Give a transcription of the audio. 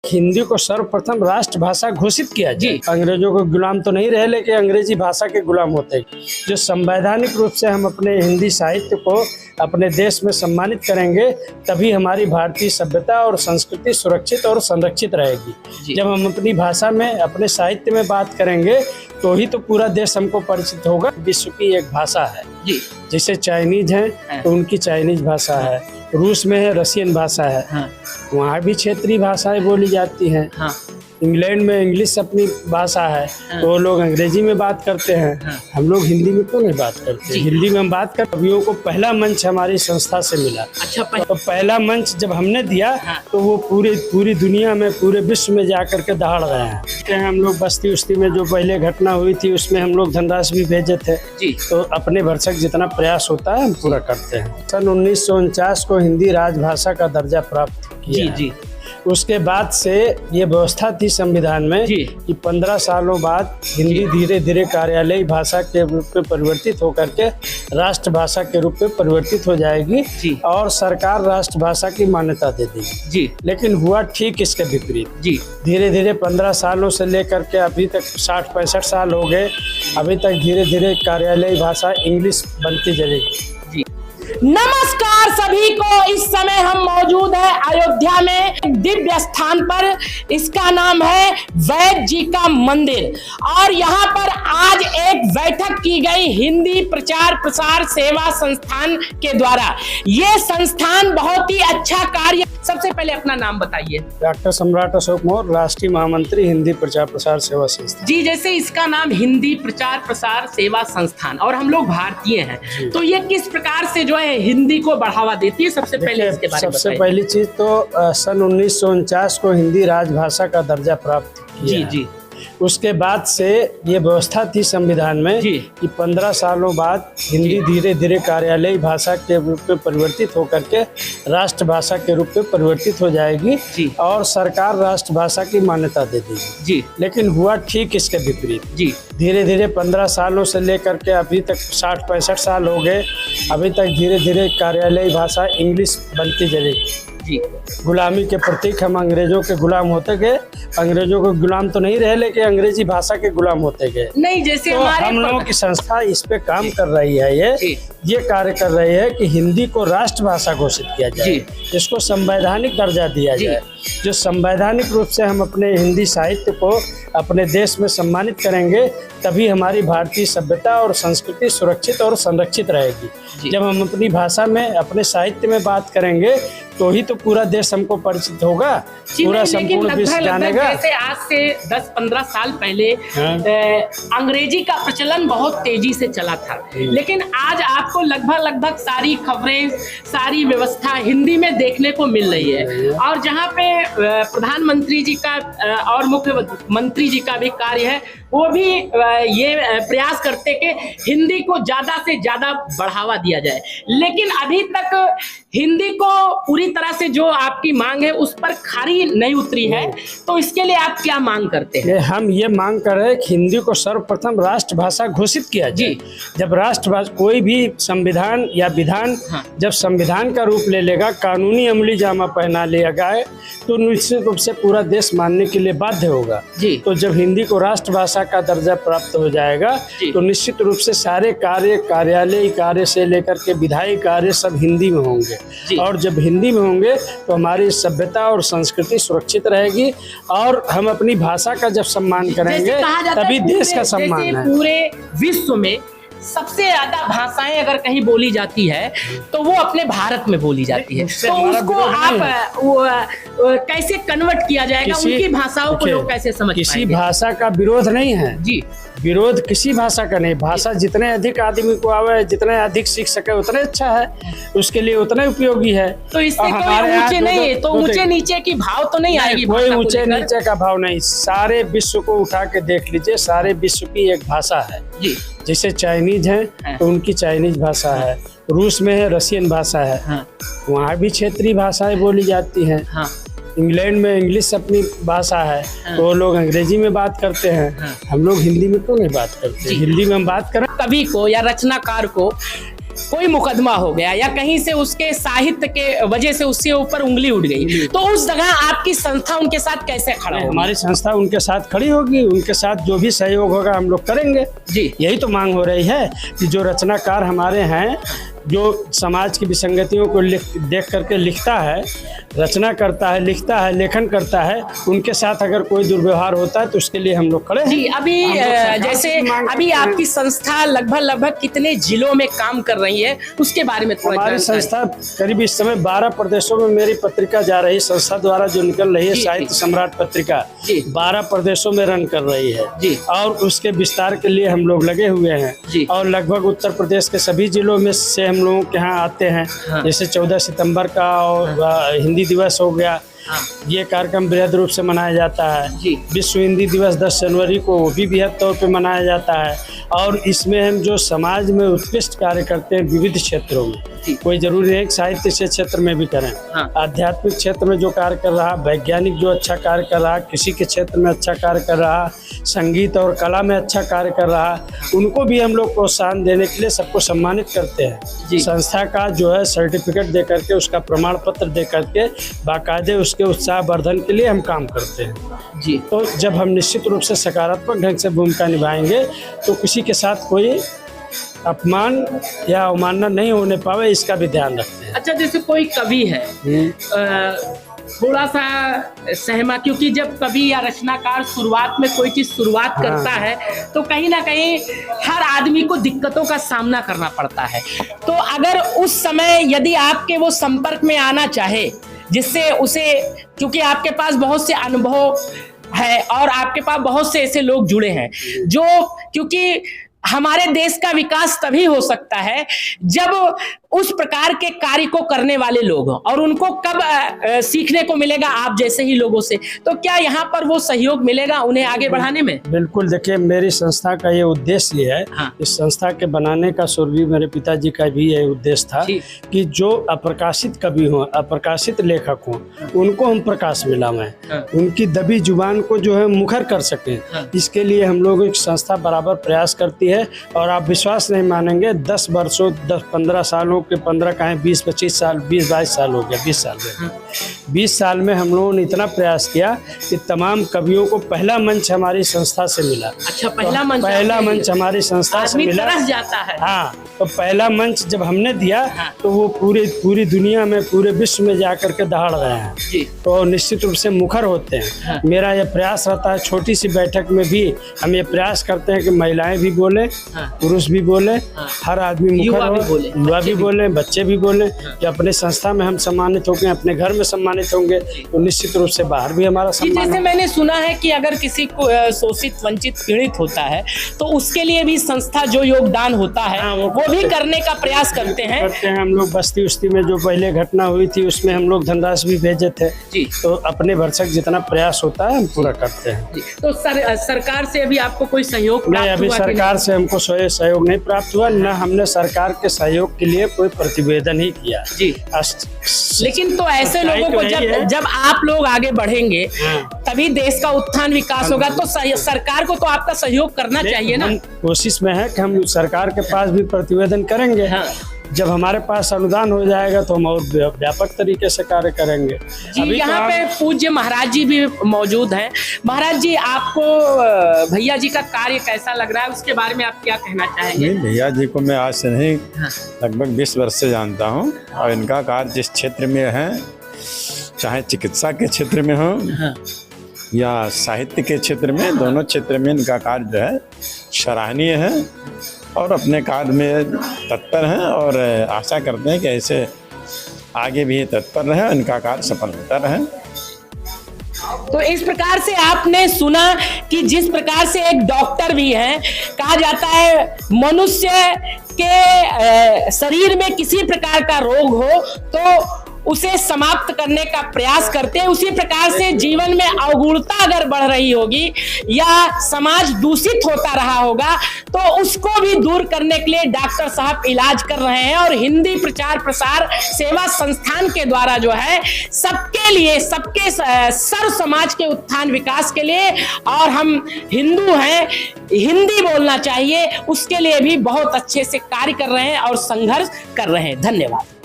हिंदी को सर्वप्रथम राष्ट्रभाषा घोषित किया जी। अंग्रेजों को गुलाम तो नहीं रहे, लेकिन अंग्रेजी भाषा के गुलाम होते। जो संवैधानिक रूप से हम अपने हिंदी साहित्य को अपने देश में सम्मानित करेंगे, तभी हमारी भारतीय सभ्यता और संस्कृति सुरक्षित और संरक्षित रहेगी। जब हम अपनी भाषा में, अपने साहित्य में बात करेंगे, तो ही तो पूरा देश हमको परिचित होगा। विश्व की एक भाषा है जी। जैसे चाइनीज है तो उनकी चाइनीज भाषा है, रूस में है रशियन भाषा है, वहाँ भी क्षेत्रीय भाषाएं बोली जाती हैं। इंग्लैंड में इंग्लिश अपनी भाषा है, तो वो लोग अंग्रेजी में बात करते हैं। हम लोग हिंदी में क्यों नहीं बात करते? हिंदी में हम बात कर। कवियों को पहला मंच हमारी संस्था से मिला। अच्छा, तो पहला मंच जब हमने दिया तो वो पूरी दुनिया में, पूरे विश्व में जा करके दहाड़ रहे हैं। हम लोग बस्ती उस्ती में जो पहले घटना हुई थी, उसमें हम लोग धनराशि भी भेजे थे जी। तो अपने भरसक जितना प्रयास होता है हम पूरा करते हैं। सन 1949 को हिंदी राजभाषा का दर्जा प्राप्त किया जी। उसके बाद से ये व्यवस्था थी संविधान में कि 15 सालों बाद हिंदी धीरे धीरे कार्यालयी भाषा के रूप में परिवर्तित होकर के राष्ट्रभाषा के रूप में परिवर्तित हो जाएगी और सरकार राष्ट्रभाषा की मान्यता दे देगी जी। लेकिन हुआ ठीक इसके विपरीत जी। धीरे धीरे 15 सालों से लेकर के अभी तक 60-65 साल हो गए, अभी तक धीरे धीरे कार्यालयी भाषा इंग्लिश बनती जाएगी। नमस्कार सभी को। इस समय हम मौजूद है अयोध्या में एक दिव्य स्थान पर। इसका नाम है वैद्य जी का मंदिर और यहाँ पर आज एक बैठक की गई हिंदी प्रचार प्रसार सेवा संस्थान के द्वारा। ये संस्थान बहुत ही अच्छा कार्य। सबसे पहले अपना नाम बताइए। डॉक्टर सम्राट अशोक मौर्य, राष्ट्रीय महामंत्री हिंदी प्रचार प्रसार सेवा संस्थान जी। जैसे इसका नाम हिंदी प्रचार प्रसार सेवा संस्थान और हम लोग भारतीय हैं, तो ये किस प्रकार से जो है हिंदी को बढ़ावा देती है? सबसे पहले इसके बारे में सबसे पहली चीज तो सन 1949 को हिंदी राजभाषा का दर्जा प्राप्त किया जी। उसके बाद से ये व्यवस्था थी संविधान में कि 15 सालों बाद हिंदी धीरे धीरे कार्यालयी भाषा के रूप में परिवर्तित होकर के राष्ट्रभाषा के रूप में परिवर्तित हो जाएगी और सरकार राष्ट्रभाषा की मान्यता दे देगी जी। लेकिन हुआ ठीक इसके विपरीत जी। धीरे धीरे 15 सालों से लेकर के अभी तक 60-65 साल हो गए, अभी तक धीरे धीरे कार्यालयी भाषा इंग्लिश बनती जाएगी जी। गुलामी के प्रतीक हम अंग्रेजों के गुलाम होते गए। अंग्रेजों को गुलाम तो नहीं रहे, लेकिन अंग्रेजी भाषा के गुलाम होते गए। नहीं, जैसे तो हम लोगों की संस्था इस पे काम कर रही है, ये कार्य कर रही है कि हिंदी को राष्ट्रभाषा घोषित किया जाए, इसको संवैधानिक दर्जा दिया जाए। जो संवैधानिक रूप से हम अपने हिंदी साहित्य को अपने देश में सम्मानित करेंगे, तभी हमारी भारतीय सभ्यता और संस्कृति सुरक्षित और संरक्षित रहेगी। जब हम अपनी भाषा में, अपने साहित्य में बात करेंगे, तो ही तो पूरा देश हमको परिचित होगा, पूरा संपूर्ण विश्व जानेगा। जैसे आज से 10-15 साल पहले अंग्रेजी का प्रचलन बहुत तेजी से चला था, लेकिन आज आपको लगभग सारी खबरें, सारी व्यवस्था हिंदी में देखने को मिल रही है। और जहाँ पे प्रधानमंत्री जी का और मुख्यमंत्री जी का भी कार्य है, वो भी ये प्रयास करते कि हिंदी को ज्यादा से ज्यादा बढ़ावा दिया जाए। लेकिन अभी तक हिंदी को पूरी तरह से जो आपकी मांग है उस पर खरी नहीं उतरी है, तो इसके लिए आप क्या मांग करते हैं? हम ये मांग कर रहे हैं कि हिंदी को सर्वप्रथम राष्ट्रभाषा घोषित किया जाए। जब राष्ट्रभाषा, कोई भी संविधान या विधान जब संविधान का रूप ले लेगा, कानूनी अमली जामा पहना लिया गया, तो निश्चित रूप से पूरा देश मानने के लिए बाध्य होगा जी। तो जब हिंदी को राष्ट्रभाषा का दर्जा प्राप्त हो जाएगा, तो निश्चित रूप से सारे कार्य, कार्यालयी कार्य से लेकर के विधायी कार्य सब हिंदी में होंगे और जब हिंदी में होंगे तो हमारी सभ्यता और संस्कृति सुरक्षित रहेगी और हम अपनी भाषा का जब सम्मान करेंगे, तभी देश का सम्मान है। पूरे विश्व में सबसे ज्यादा भाषाएं अगर कहीं बोली जाती है तो वो अपने भारत में बोली जाती है, तो उसको आप कैसे कन्वर्ट किया जाएगा? उनकी भाषाओं को लोग कैसे समझ पाएंगे? किसी भाषा का विरोध नहीं है जी। विरोध किसी भाषा का नहीं। भाषा जितने अधिक आदमी को आवे, जितने अधिक सीख सके, उतने अच्छा है, उसके लिए उतना उपयोगी है। तो इससे कोई ऊंचे नहीं, तो ऊंचे नीचे की भाव तो नहीं आएगी? कोई ऊंचे नीचे का भाव नहीं। सारे विश्व को उठा के देख लीजिए, सारे विश्व की एक भाषा है जी। जैसे चाइनीज है तो उनकी चाइनीज भाषा है, रूस में है रशियन भाषा है, वहाँ भी क्षेत्रीय भाषाएं बोली जाती हैं। इंग्लैंड में इंग्लिश अपनी भाषा है, तो वो लोग अंग्रेजी में बात करते हैं। हम लोग हिंदी में क्यों नहीं बात करते? हिंदी में हम बात करें। कवि को या रचनाकार को कोई मुकदमा हो गया या कहीं से उसके साहित्य के वजह से उसके ऊपर उंगली उठ गई, तो उस जगह आपकी संस्था उनके साथ कैसे खड़ा होगी? हमारी संस्था उनके साथ खड़ी होगी, उनके साथ जो भी सहयोग होगा हम लोग करेंगे जी। यही तो मांग हो रही है कि जो रचनाकार हमारे हैं, जो समाज की विसंगतियों को देख करके लिखता है, रचना करता है, लिखता है, लेखन करता है, उनके साथ अगर कोई दुर्व्यवहार होता है तो उसके लिए हम लोग खड़े हैं। जी। अभी जैसे अभी आपकी संस्था लगभग कितने जिलों में काम कर रही है, उसके बारे में थोड़ा हमारी संस्था करीब इस समय 12 प्रदेशों में मेरी पत्रिका जा रही है, संस्था द्वारा जो निकल रही है साहित्य सम्राट पत्रिका 12 प्रदेशों में रन कर रही है जी। और उसके विस्तार के लिए हम लोग लगे हुए हैं जी। और लगभग उत्तर प्रदेश के सभी जिलों में से हम लोगों के यहाँ आते हैं। हाँ। जैसे 14 सितंबर का और हिंदी दिवस हो गया, ये कार्यक्रम बृहद रूप से मनाया जाता है जी। विश्व हिंदी दिवस 10 जनवरी को वो भी बृहद तौर पे मनाया जाता है। और इसमें हम जो समाज में उत्कृष्ट कार्य करते हैं विविध क्षेत्रों में, कोई जरूरी नहीं कि साहित्य से क्षेत्र में भी करें। हाँ। आध्यात्मिक क्षेत्र में जो कार्य कर रहा, वैज्ञानिक जो अच्छा कार्य कर रहा, कृषि के क्षेत्र में अच्छा कार्य कर रहा, संगीत और कला में अच्छा कार्य कर रहा, उनको भी हम लोग प्रोत्साहन देने के लिए सबको सम्मानित करते हैं। संस्था का जो है सर्टिफिकेट दे करके, उसका प्रमाण पत्र दे करके बाकायदे उसके उत्साह वर्धन के लिए हम काम करते हैं जी। तो जब हम निश्चित रूप से सकारात्मक ढंग से भूमिका निभाएंगे तो किसी के साथ कोई अपमान या अवमानना नहीं होने पावे, इसका भी ध्यान रखते हैं। अच्छा, जैसे कोई कवि है थोड़ा सा सहमा, क्योंकि जब कवि या रचनाकार शुरुआत में कोई चीज शुरुआत करता है तो कहीं ना कहीं हर आदमी को दिक्कतों का सामना करना पड़ता है। तो अगर उस समय यदि आपके वो संपर्क में आना चाहे, जिससे उसे, क्योंकि आपके पास बहुत से अनुभव है और आपके पास बहुत से ऐसे लोग जुड़े हैं जो, क्योंकि हमारे देश का विकास तभी हो सकता है जब उस प्रकार के कार्य को करने वाले लोग हों, और उनको कब सीखने को मिलेगा आप जैसे ही लोगों से। तो क्या यहाँ पर वो सहयोग मिलेगा उन्हें आगे बढ़ाने में? बिल्कुल, देखिए मेरी संस्था का ये उद्देश्य है। हाँ। इस संस्था के बनाने का स्वर्गीय मेरे पिताजी का भी ये उद्देश्य था कि जो अप्रकाशित कवि हों, अप्रकाशित लेखक हों, उनको हम प्रकाश में लाएं। हाँ। उनकी दबी जुबान को जो है मुखर कर सकें। हाँ। इसके लिए हम लोग एक संस्था बराबर प्रयास करती है और आप विश्वास नहीं मानेंगे 10 वर्षों 10-15 सालों के 15 कहें 20-25 साल 20-22 साल हो गया, 20 साल हो गया। 20 साल में हम लोगों ने इतना प्रयास किया कि तमाम कवियों को पहला मंच हमारी संस्था से मिला। अच्छा, पहला मंच हमारी संस्था से मिला। तरस जाता है। हाँ, तो पहला मंच जब हमने दिया तो वो पूरी दुनिया में, पूरे विश्व में जा करके दहाड़ रहे हैं जी। तो निश्चित रूप से मुखर होते हैं। मेरा यह प्रयास रहता है, छोटी सी बैठक में भी हम ये प्रयास करते हैं कि महिलाएं भी बोले, पुरुष भी बोले, हर आदमी मुखर हो, युवा भी बोले, बच्चे भी बोले कि अपने संस्था में हम सम्मानित होंगे, अपने घर में सम्मानित होंगे तो निश्चित रूप से बाहर भी हमारा सम्मान। जैसे मैंने सुना है कि अगर किसी को शोषित वंचित पीड़ित होता है तो उसके लिए भी संस्था जो योगदान होता है वो भी करने का प्रयास करते हैं। हम लोग बस्ती उस्ती में जो पहले घटना हुई थी उसमें हम लोग धनराशि भी भेजे थे जी। तो अपने भरसक जितना प्रयास होता है हम पूरा करते हैं जी। तो सरकार से अभी आपको कोई सहयोग नहीं? अभी सरकार से हमको सहयोग नहीं प्राप्त हुआ, न हमने सरकार के सहयोग के लिए कोई प्रतिवेदन ही किया जी। लेकिन तो ऐसे लोगों को जब आप लोग आगे बढ़ेंगे तभी देश का उत्थान विकास होगा, तो सरकार को तो आपका सहयोग करना चाहिए ना। कोशिश में है कि हम सरकार के पास भी प्रतिवेदन करेंगे। हाँ। जब हमारे पास अनुदान हो जाएगा तो हम और व्यापक तरीके से कार्य करेंगे जी। यहाँ पे पूज्य महाराज जी भी मौजूद हैं। महाराज जी, आपको भैया जी का कार्य कैसा लग रहा है, उसके बारे में आप क्या कहना चाहेंगे? भैया जी को मैं आज से नहीं लगभग 20 वर्ष से जानता हूँ और इनका कार्य जिस क्षेत्र में है, चाहे चिकित्सा के क्षेत्र में हो या साहित्य के क्षेत्र में, दोनों क्षेत्र में इनका कार्य जो है सराहनीय है और अपने कार्य में तत्पर हैं और आशा करते हैं कि ऐसे आगे भी तत्पर रहे, इनका कार्य सफल होता रहे। तो इस प्रकार से आपने सुना कि जिस प्रकार से एक डॉक्टर भी हैं, कहा जाता है मनुष्य के शरीर में किसी प्रकार का रोग हो तो उसे समाप्त करने का प्रयास करते हैं। उसी प्रकार से जीवन में अवगुणता अगर बढ़ रही होगी या समाज दूषित होता रहा होगा तो उसको भी दूर करने के लिए डॉक्टर साहब इलाज कर रहे हैं। और हिंदी प्रचार प्रसार सेवा संस्थान के द्वारा जो है सबके लिए, सबके सर्व समाज के उत्थान विकास के लिए, और हम हिंदू हैं, हिंदी बोलना चाहिए, उसके लिए भी बहुत अच्छे से कार्य कर रहे हैं और संघर्ष कर रहे हैं। धन्यवाद।